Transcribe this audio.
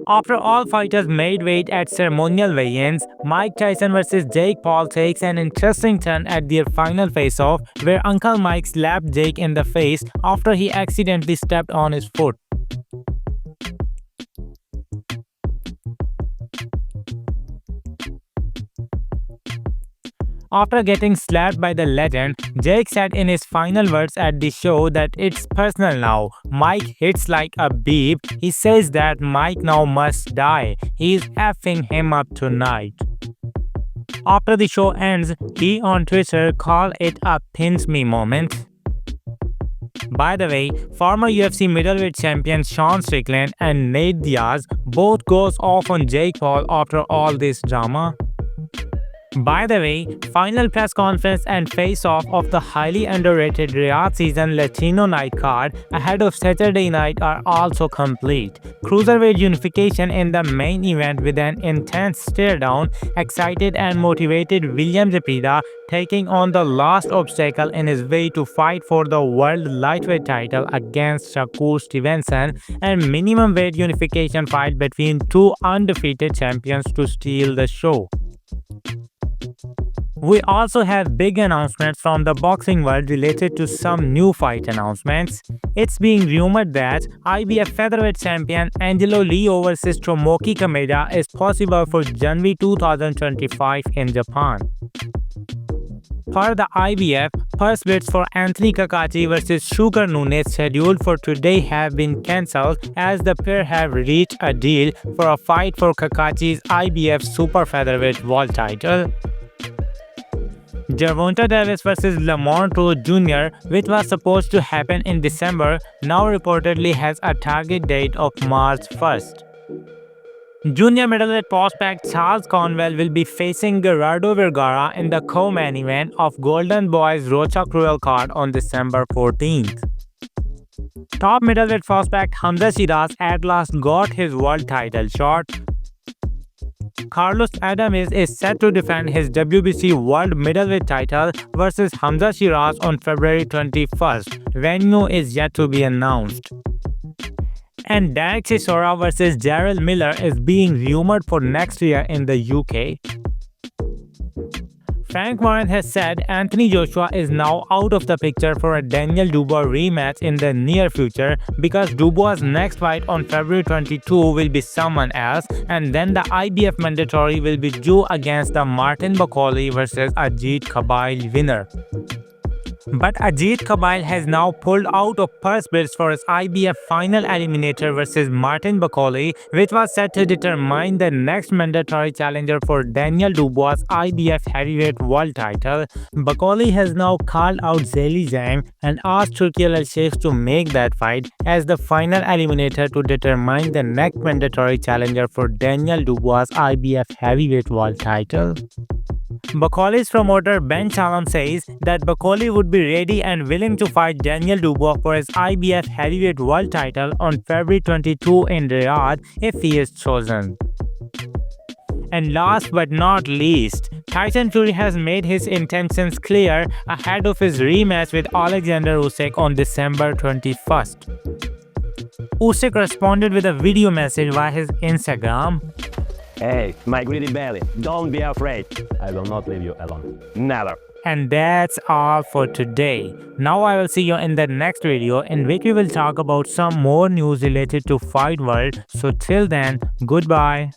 After all fighters made weight at ceremonial weigh-ins, Mike Tyson vs Jake Paul takes an interesting turn at their final face-off, where Uncle Mike slapped Jake in the face after he accidentally stepped on his foot. After getting slapped by the legend, Jake said in his final words at the show that it's personal now. Mike hits like a beep. He says that Mike now must die. He's effing him up tonight. After the show ends, he on Twitter called it a pinch me moment. By the way, former UFC middleweight champions Sean Strickland and Nate Diaz both goes off on Jake Paul after all this drama. By the way, final press conference and face-off of the highly underrated Riyadh season Latino night card ahead of Saturday night are also complete. Cruiserweight unification in the main event with an intense stare-down, excited and motivated William Zepeda taking on the last obstacle in his way to fight for the world lightweight title against Shakur Stevenson, and minimum weight unification fight between two undefeated champions to steal the show. We also have big announcements from the boxing world related to some new fight announcements. It's being rumored that IBF featherweight champion Angelo Leo vs Tomoki Kameda is possible for January 2025 in Japan. Per the IBF, first bids for Anthony Kakachi vs Sugar Nunes scheduled for today have been cancelled as the pair have reached a deal for a fight for Kakachi's IBF super featherweight world title. Gervonta Davis vs Lamont Rose Jr., which was supposed to happen in December, now reportedly has a target date of March 1st. Junior middleweight prospect Charles Conwell will be facing Gerardo Vergara in the co-main event of Golden Boy's Rocha Cruel card on December 14th. Top middleweight prospect Khamzat at last got his world title shot. Carlos Adames is set to defend his WBC World Middleweight title versus Hamza Shiraz on February 21st. Venue is yet to be announced. And Derek Chisora vs Jarrell Miller is being rumored for next year in the UK. Frank Warren has said Anthony Joshua is now out of the picture for a Daniel Dubois rematch in the near future because Dubois' next fight on February 22 will be someone else, and then the IBF mandatory will be due against the Martin Bakole vs Ajit Kabil winner. But Ajit Kabil has now pulled out of purse bids for his IBF final eliminator versus Martin Bakole, which was set to determine the next mandatory challenger for Daniel Dubois' IBF heavyweight world title. Bakole has now called out Zhilei Zhang and asked Turki Al-Sheikh to make that fight as the final eliminator to determine the next mandatory challenger for Daniel Dubois' IBF heavyweight world title. Bakole's promoter Ben Shalom says that Bakole would be ready and willing to fight Daniel Dubois for his IBF heavyweight world title on February 22 in Riyadh if he is chosen. And last but not least, Tyson Fury has made his intentions clear ahead of his rematch with Oleksander Usyk on December 21st. Usyk responded with a video message via his Instagram. Hey, my greedy belly, don't be afraid. I will not leave you alone. Never. And that's all for today. Now I will see you in the next video in which we will talk about some more news related to fight world. So till then, goodbye.